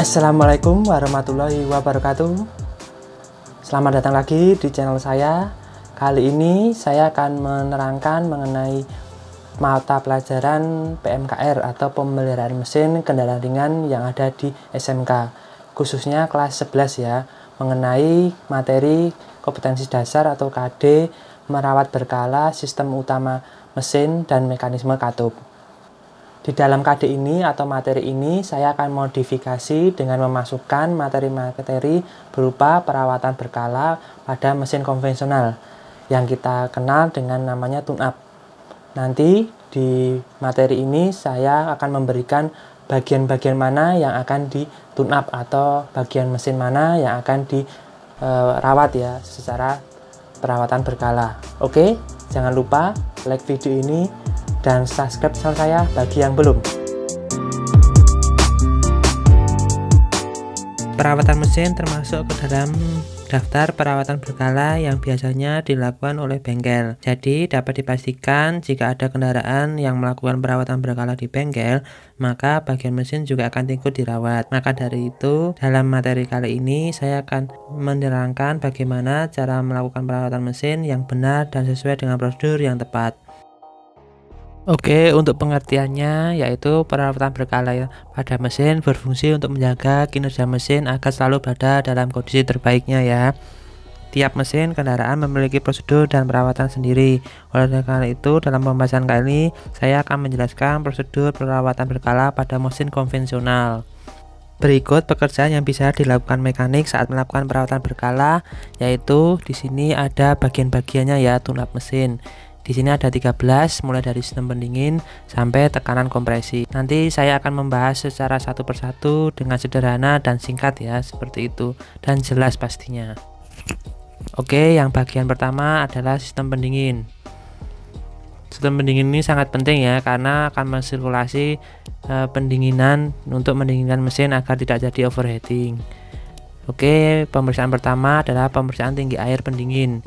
Assalamualaikum warahmatullahi wabarakatuh. Selamat datang lagi di channel saya. Kali ini saya akan menerangkan mengenai mata pelajaran PMKR atau pemeliharaan mesin kendaraan ringan yang ada di SMK, khususnya kelas 11 ya, mengenai materi kompetensi dasar atau KD, merawat berkala sistem utama mesin dan mekanisme katup. Di dalam KD ini atau materi ini saya akan modifikasi dengan memasukkan materi-materi berupa perawatan berkala pada mesin konvensional yang kita kenal dengan namanya tune-up. Nanti di materi ini saya akan memberikan bagian-bagian mana yang akan di tune-up atau bagian mesin mana yang akan dirawat ya secara perawatan berkala. Oke, jangan lupa like video ini dan subscribe channel saya bagi yang belum. Perawatan mesin termasuk ke dalam daftar perawatan berkala yang biasanya dilakukan oleh bengkel. Jadi dapat dipastikan jika ada kendaraan yang melakukan perawatan berkala di bengkel, maka bagian mesin juga akan ikut dirawat. Maka dari itu, dalam materi kali ini saya akan menerangkan bagaimana cara melakukan perawatan mesin yang benar dan sesuai dengan prosedur yang tepat. Oke, untuk pengertiannya yaitu perawatan berkala pada mesin berfungsi untuk menjaga kinerja mesin agar selalu berada dalam kondisi terbaiknya ya. Tiap mesin kendaraan memiliki prosedur dan perawatan sendiri. Oleh karena itu, dalam pembahasan kali ini saya akan menjelaskan prosedur perawatan berkala pada mesin konvensional. Berikut pekerjaan yang bisa dilakukan mekanik saat melakukan perawatan berkala, yaitu di sini ada bagian-bagiannya ya, tune-up mesin. Di sini ada 13, mulai dari sistem pendingin sampai tekanan kompresi. Nanti saya akan membahas secara satu persatu dengan sederhana dan singkat ya, seperti itu, dan jelas pastinya. Oke, yang bagian pertama adalah sistem pendingin. Sistem pendingin ini sangat penting ya, karena akan mensirkulasi pendinginan untuk mendinginkan mesin agar tidak jadi overheating. Oke, pemeriksaan pertama adalah pemeriksaan tinggi air pendingin.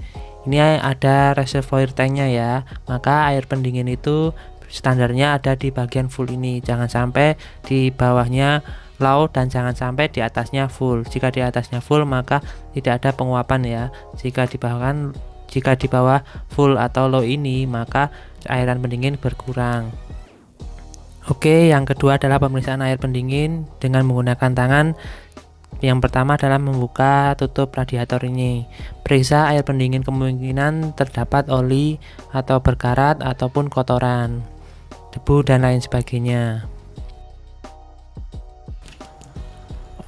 Ini ada reservoir tanknya ya, maka air pendingin itu standarnya ada di bagian full ini, jangan sampai di bawahnya low dan jangan sampai di atasnya full. Jika di atasnya full maka tidak ada penguapan ya, jika di bawah full atau low ini maka airan pendingin berkurang. Oke, yang kedua adalah pemeriksaan air pendingin dengan menggunakan tangan. Yang pertama adalah membuka tutup radiator ini. Periksa air pendingin, kemungkinan terdapat oli atau berkarat ataupun kotoran, debu dan lain sebagainya.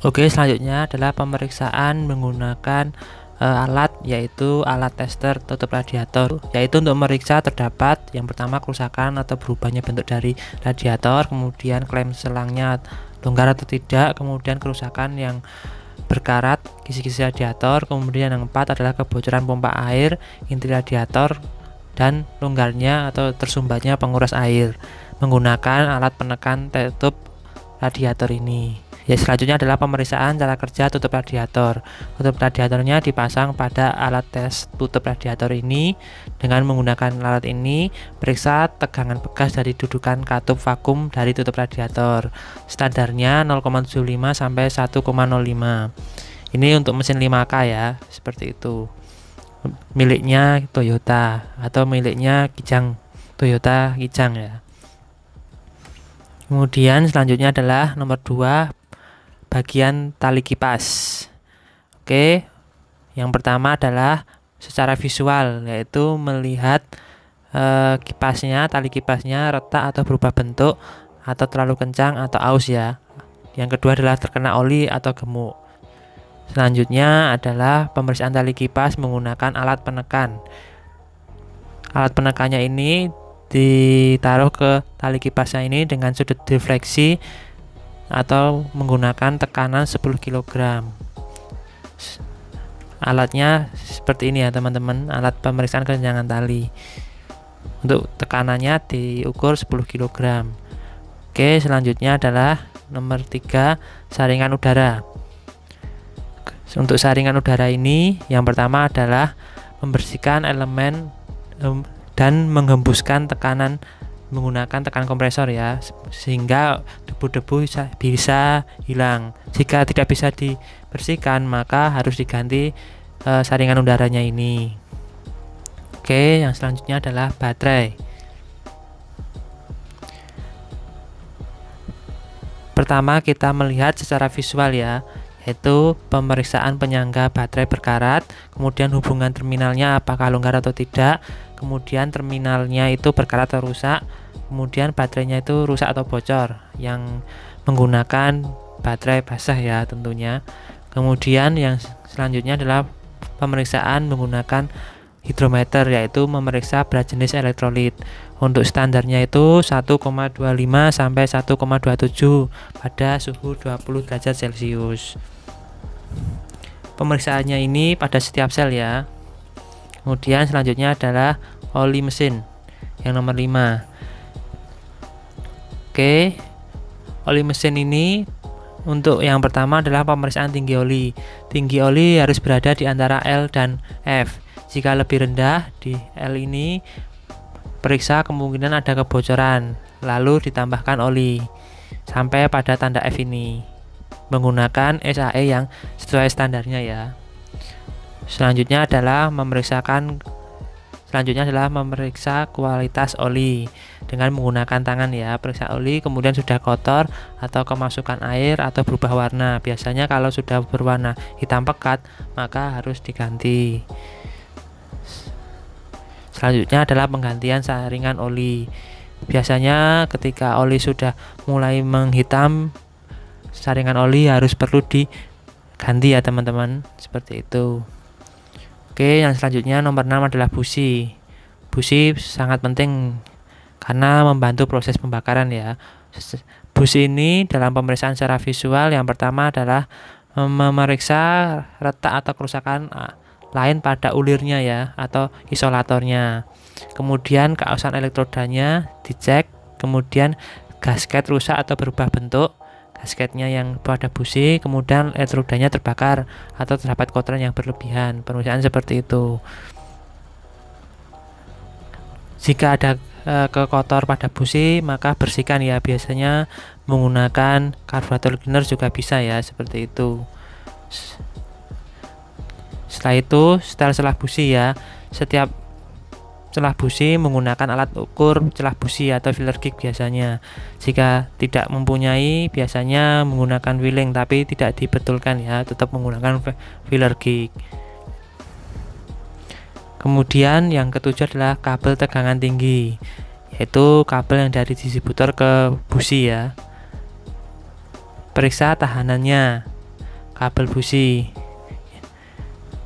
Oke, selanjutnya adalah pemeriksaan menggunakan alat, yaitu alat tester tutup radiator, yaitu untuk memeriksa terdapat yang pertama kerusakan atau berubahnya bentuk dari radiator, kemudian klem selangnya longgar atau tidak, kemudian kerusakan yang berkarat kisi-kisi radiator, kemudian yang keempat adalah kebocoran pompa air inti radiator dan longgarnya atau tersumbatnya penguras air menggunakan alat penekan tutup radiator ini. Ya, selanjutnya adalah pemeriksaan cara kerja tutup radiator. Tutup radiatornya dipasang pada alat tes tutup radiator ini. Dengan menggunakan alat ini, periksa tegangan pegas dari dudukan katup vakum dari tutup radiator. Standarnya 0,75 sampai 1,05. Ini untuk mesin 5K ya, seperti itu. Miliknya Toyota atau miliknya Kijang, Toyota Kijang ya. Kemudian selanjutnya adalah nomor 2, bagian tali kipas. Oke, yang pertama adalah secara visual, yaitu melihat kipasnya, tali kipasnya retak atau berubah bentuk atau terlalu kencang atau aus ya. Yang kedua adalah terkena oli atau gemuk. Selanjutnya adalah pemeriksaan tali kipas menggunakan alat penekan. Alat penekannya ini ditaruh ke tali kipasnya ini dengan sudut defleksi atau menggunakan tekanan 10 kg. Alatnya seperti ini ya teman-teman, alat pemeriksaan kesenjangan tali. Untuk tekanannya diukur 10 kg. Oke, selanjutnya adalah nomor 3, saringan udara. Untuk saringan udara ini yang pertama adalah membersihkan elemen dan menghembuskan tekanan menggunakan tekan kompresor ya, sehingga debu-debu bisa hilang. Jika tidak bisa dibersihkan, maka harus diganti saringan udaranya ini. Oke, yang selanjutnya adalah baterai. Pertama kita melihat secara visual ya, yaitu pemeriksaan penyangga baterai berkarat, kemudian hubungan terminalnya apakah longgar atau tidak, kemudian terminalnya itu berkarat atau rusak, kemudian baterainya itu rusak atau bocor, yang menggunakan baterai basah ya tentunya. Kemudian yang selanjutnya adalah pemeriksaan menggunakan hidrometer, yaitu memeriksa berat jenis elektrolit. Untuk standarnya itu 1,25 sampai 1,27 pada suhu 20 derajat Celcius. Pemeriksaannya ini pada setiap sel ya. Kemudian selanjutnya adalah oli mesin yang nomor 5. Oke, oli mesin ini untuk yang pertama adalah pemeriksaan tinggi oli. Tinggi oli harus berada di antara L dan F. Jika lebih rendah di L ini, periksa kemungkinan ada kebocoran, lalu ditambahkan oli sampai pada tanda F ini menggunakan SAE yang sesuai standarnya ya. Selanjutnya adalah memeriksa kualitas oli dengan menggunakan tangan ya. Periksa oli kemudian sudah kotor atau kemasukan air atau berubah warna. Biasanya kalau sudah berwarna hitam pekat maka harus diganti. Selanjutnya adalah penggantian saringan oli. Biasanya ketika oli sudah mulai menghitam, saringan oli harus perlu diganti ya teman-teman, seperti itu. Oke, yang selanjutnya nomor 6 adalah busi. Busi sangat penting karena membantu proses pembakaran ya. Busi ini dalam pemeriksaan secara visual yang pertama adalah memeriksa retak atau kerusakan lain pada ulirnya ya atau isolatornya. Kemudian keausan elektrodanya dicek, kemudian gasket rusak atau berubah bentuk, gasketnya yang pada busi, kemudian elektrodanya terbakar atau terdapat kotoran yang berlebihan. Pemeriksaan seperti itu. Jika ada kekotor pada busi maka bersihkan ya, biasanya menggunakan karburator cleaner juga bisa ya, seperti itu. Setelah itu setel celah busi ya. Setiap celah busi menggunakan alat ukur celah busi atau filler gig biasanya. Jika tidak mempunyai biasanya menggunakan Willing, tapi tidak dibetulkan ya, tetap menggunakan filler gig. Kemudian yang ketujuh adalah kabel tegangan tinggi, yaitu kabel yang dari distributor ke busi ya. Periksa tahanannya kabel busi.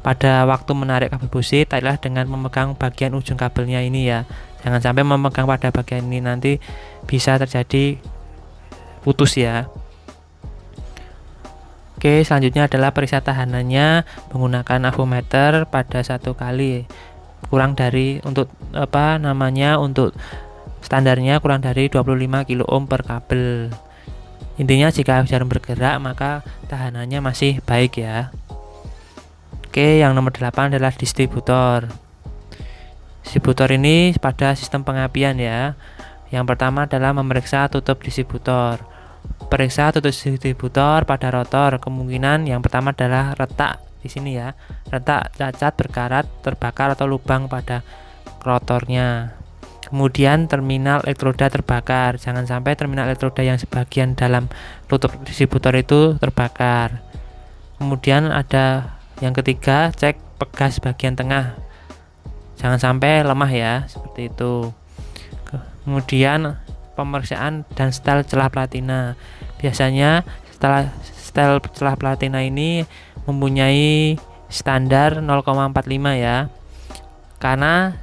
Pada waktu menarik kabel busi, taiklah dengan memegang bagian ujung kabelnya ini ya. Jangan sampai memegang pada bagian ini, nanti bisa terjadi putus ya. Oke, selanjutnya adalah periksa tahanannya menggunakan avometer pada 1 kali. Untuk standarnya kurang dari 25 kilo ohm per kabel. Intinya jika jarum bergerak maka tahanannya masih baik ya. Oke, yang nomor 8 adalah distributor. Distributor ini pada sistem pengapian ya. Yang pertama adalah memeriksa tutup distributor. Periksa tutup distributor pada rotor. Kemungkinan yang pertama adalah retak di sini ya. Retak, cacat, berkarat, terbakar atau lubang pada rotornya. Kemudian terminal elektroda terbakar. Jangan sampai terminal elektroda yang sebagian dalam tutup distributor itu terbakar. Kemudian ada yang ketiga, cek pegas bagian tengah, jangan sampai lemah ya, seperti itu. Kemudian pemeriksaan dan setel celah platina. Biasanya setel celah platina ini mempunyai standar 0,45 ya, karena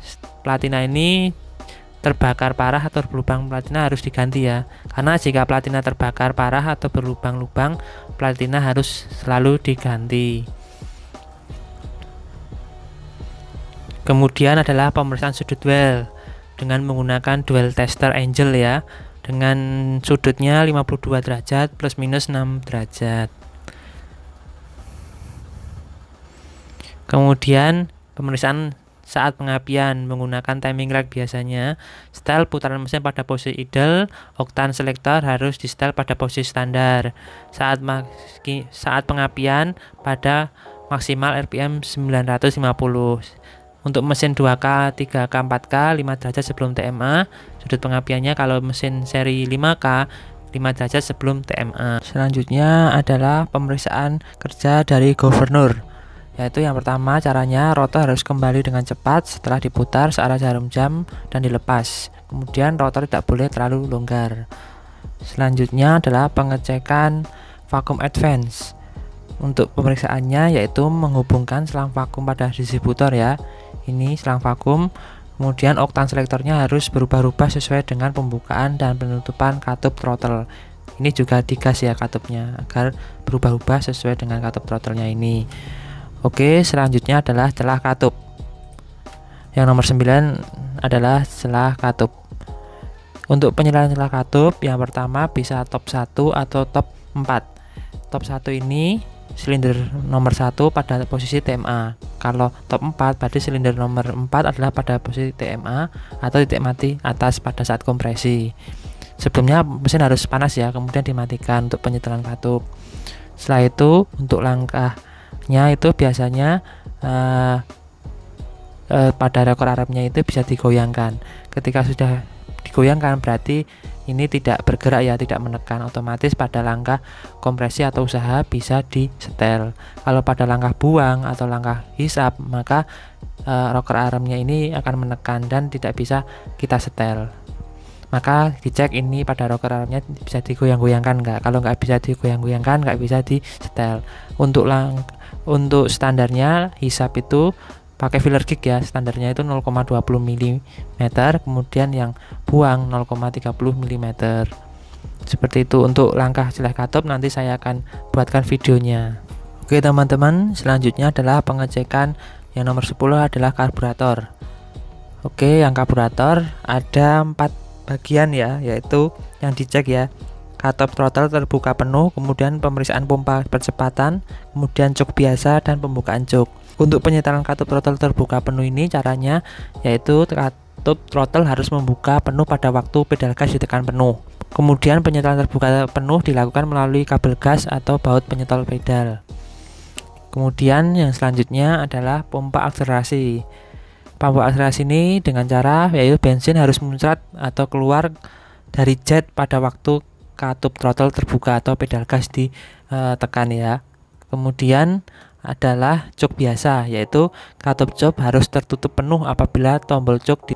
platina ini terbakar parah atau berlubang, platina harus diganti ya. Karena jika platina terbakar parah atau berlubang-lubang, platina harus selalu diganti. Kemudian adalah pemeriksaan sudut well dengan menggunakan dual tester angel ya, dengan sudutnya 52 derajat plus minus 6 derajat. Kemudian pemeriksaan saat pengapian menggunakan timing rack biasanya setel putaran mesin pada posisi idle, oktan selektor harus di setel pada posisi standar. Saat pengapian pada maksimal RPM 950. Untuk mesin 2K, 3K, 4K 5 derajat sebelum TMA. Sudut pengapiannya kalau mesin seri 5K 5 derajat sebelum TMA. Selanjutnya adalah pemeriksaan kerja dari governor. Yaitu yang pertama, caranya rotor harus kembali dengan cepat setelah diputar searah jarum jam dan dilepas. Kemudian rotor tidak boleh terlalu longgar. Selanjutnya adalah pengecekan vakum advance. Untuk pemeriksaannya yaitu menghubungkan selang vakum pada distributor ya. Ini selang vakum. Kemudian oktan selektornya harus berubah-ubah sesuai dengan pembukaan dan penutupan katup throttle. Ini juga digas ya katupnya agar berubah-ubah sesuai dengan katup throttle-nya ini. Oke, selanjutnya adalah celah katup. Yang nomor 9 adalah celah katup. Untuk penilaian celah katup, yang pertama bisa top 1 atau top 4. Top 1 ini silinder nomor 1 pada posisi TMA. Kalau top 4 berarti silinder nomor 4 adalah pada posisi TMA atau titik mati atas pada saat kompresi. Sebelumnya mesin harus panas ya, kemudian dimatikan untuk penyetelan katup. Setelah itu untuk langkahnya itu biasanya pada rekor Arabnya itu bisa digoyangkan. Ketika sudah digoyangkan berarti ini tidak bergerak ya, tidak menekan, otomatis pada langkah kompresi atau usaha bisa disetel. Kalau pada langkah buang atau langkah hisap maka rocker armnya ini akan menekan dan tidak bisa kita setel. Maka dicek ini pada rocker armnya bisa digoyang-goyangkan enggak. Kalau nggak bisa digoyang-goyangkan nggak bisa disetel. Untuk standarnya hisap itu pakai filler gig ya, standarnya itu 0,20 mm, kemudian yang buang 0,30 mm. Seperti itu. Untuk langkah celah katup nanti saya akan buatkan videonya. Oke teman-teman, selanjutnya adalah pengecekan yang nomor 10 adalah karburator. Oke, yang karburator ada 4 bagian ya, yaitu yang dicek ya, katup throttle terbuka penuh, kemudian pemeriksaan pompa percepatan, kemudian cuk biasa dan pembukaan cuk. Untuk penyetelan katup throttle terbuka penuh ini caranya yaitu katup throttle harus membuka penuh pada waktu pedal gas ditekan penuh. Kemudian penyetelan terbuka penuh dilakukan melalui kabel gas atau baut penyetol pedal. Kemudian yang selanjutnya adalah pompa akselerasi. Pompa akselerasi ini dengan cara yaitu bensin harus muncrat atau keluar dari jet pada waktu katup throttle terbuka atau pedal gas ditekan ya. Kemudian adalah cuk biasa, yaitu katup cuk harus tertutup penuh apabila tombol cuk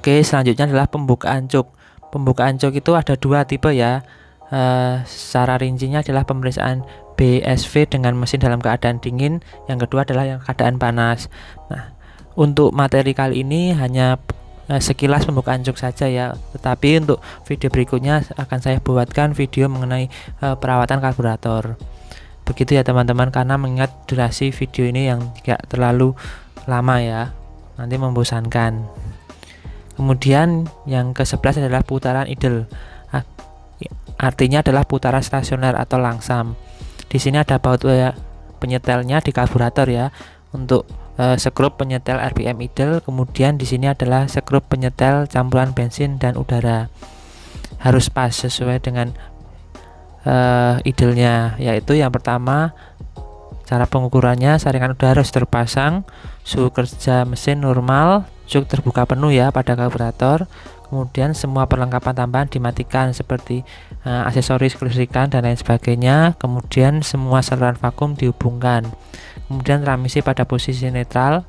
Oke, selanjutnya adalah pembukaan cuk. Pembukaan cuk itu ada 2 tipe ya. Secara rincinya adalah pemeriksaan BSV dengan mesin dalam keadaan dingin, yang kedua adalah yang keadaan panas. Nah, untuk materi kali ini hanya sekilas pembukaan cuk saja ya, tetapi untuk video berikutnya akan saya buatkan video mengenai perawatan karburator. Begitu ya teman-teman, karena mengingat durasi video ini yang tidak terlalu lama ya, nanti membosankan. Kemudian yang ke-11 adalah putaran idle. Artinya adalah putaran stasioner atau langsam. Di sini ada baut penyetelnya di karburator ya. Untuk skrup penyetel RPM idle, kemudian di sini adalah skrup penyetel campuran bensin dan udara. Harus pas sesuai dengan idle-nya, yaitu yang pertama cara pengukurannya saringan udara harus terpasang, suhu kerja mesin normal, cuk terbuka penuh ya pada karburator. Kemudian semua perlengkapan tambahan dimatikan seperti aksesoris kelistrikan dan lain sebagainya. Kemudian semua saluran vakum dihubungkan. Kemudian transmisi pada posisi netral.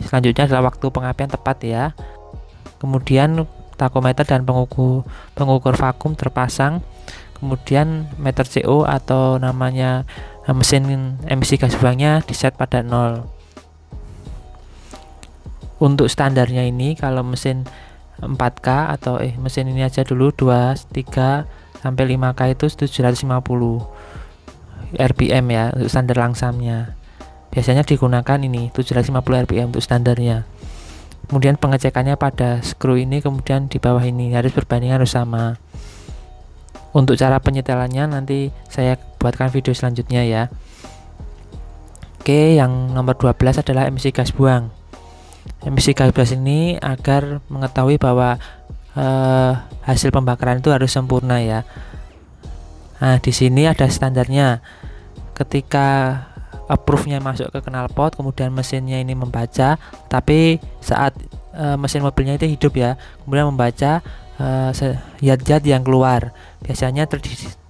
Selanjutnya adalah waktu pengapian tepat ya. Kemudian takometer dan pengukur vakum terpasang. Kemudian meter CO atau namanya mesin emisi gas buangnya diset pada 0. Untuk standarnya ini kalau mesin 4K atau mesin ini aja dulu 2, 3 sampai 5K itu 750 RPM ya untuk standar langsamnya. Biasanya digunakan ini 750 RPM untuk standarnya. Kemudian pengecekannya pada skru ini, kemudian di bawah ini harus berbandingan harus sama. Untuk cara penyetelannya nanti saya buatkan video selanjutnya ya. Oke, yang nomor 12 adalah emisi gas buang. Emisi gas buang ini agar mengetahui bahwa hasil pembakaran itu harus sempurna ya. Nah, di sini ada standarnya. Ketika approve-nya masuk ke knalpot, kemudian mesinnya ini membaca, tapi saat mesin mobilnya itu hidup ya, kemudian membaca zat-zat yang keluar. Biasanya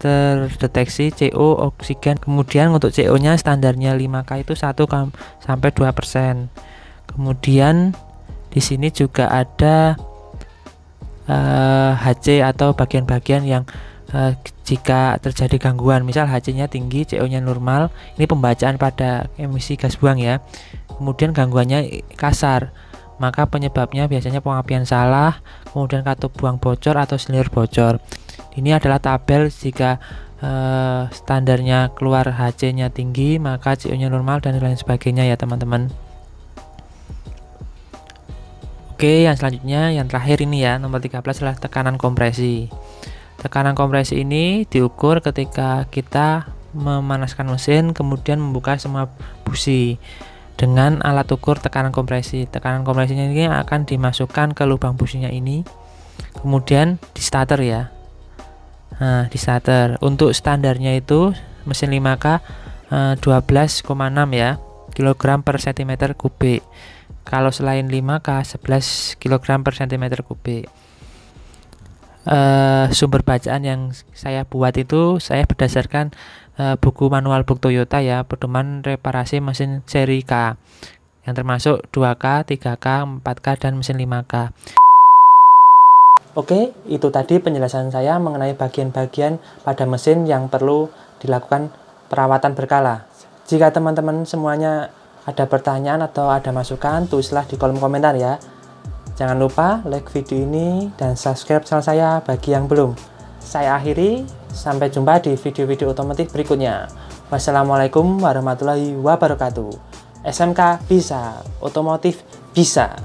terdeteksi CO, oksigen. Kemudian untuk CO-nya standarnya 5K itu 1 sampai 2%. Kemudian di sini juga ada HC atau bagian-bagian yang jika terjadi gangguan, misal HC-nya tinggi, CO-nya normal, ini pembacaan pada emisi gas buang ya. Kemudian gangguannya kasar, maka penyebabnya biasanya pengapian salah, kemudian katup buang bocor atau selir bocor. Ini adalah tabel jika standarnya keluar HC-nya tinggi, maka CO-nya normal dan lain sebagainya ya teman-teman. Oke, yang selanjutnya, yang terakhir ini ya, nomor 13 adalah tekanan kompresi. Tekanan kompresi ini diukur ketika kita memanaskan mesin, kemudian membuka semua busi dengan alat ukur tekanan kompresi. Tekanan kompresinya ini akan dimasukkan ke lubang businya ini, kemudian di starter ya. Nah, di starter untuk standarnya itu mesin 5K 12,6 ya kilogram per cm kubik. Kalau selain 5K 11 kg per cm kubik. Sumber bacaan yang saya buat itu saya berdasarkan buku manual book Toyota ya, pedoman reparasi mesin seri K, yang termasuk 2K, 3K, 4K, dan mesin 5K. Oke, itu tadi penjelasan saya mengenai bagian-bagian pada mesin yang perlu dilakukan perawatan berkala. Jika teman-teman semuanya ada pertanyaan atau ada masukan, tulislah di kolom komentar ya. Jangan lupa like video ini dan subscribe channel saya bagi yang belum. Saya akhiri, sampai jumpa di video-video otomotif berikutnya. Wassalamualaikum warahmatullahi wabarakatuh. SMK bisa, otomotif bisa.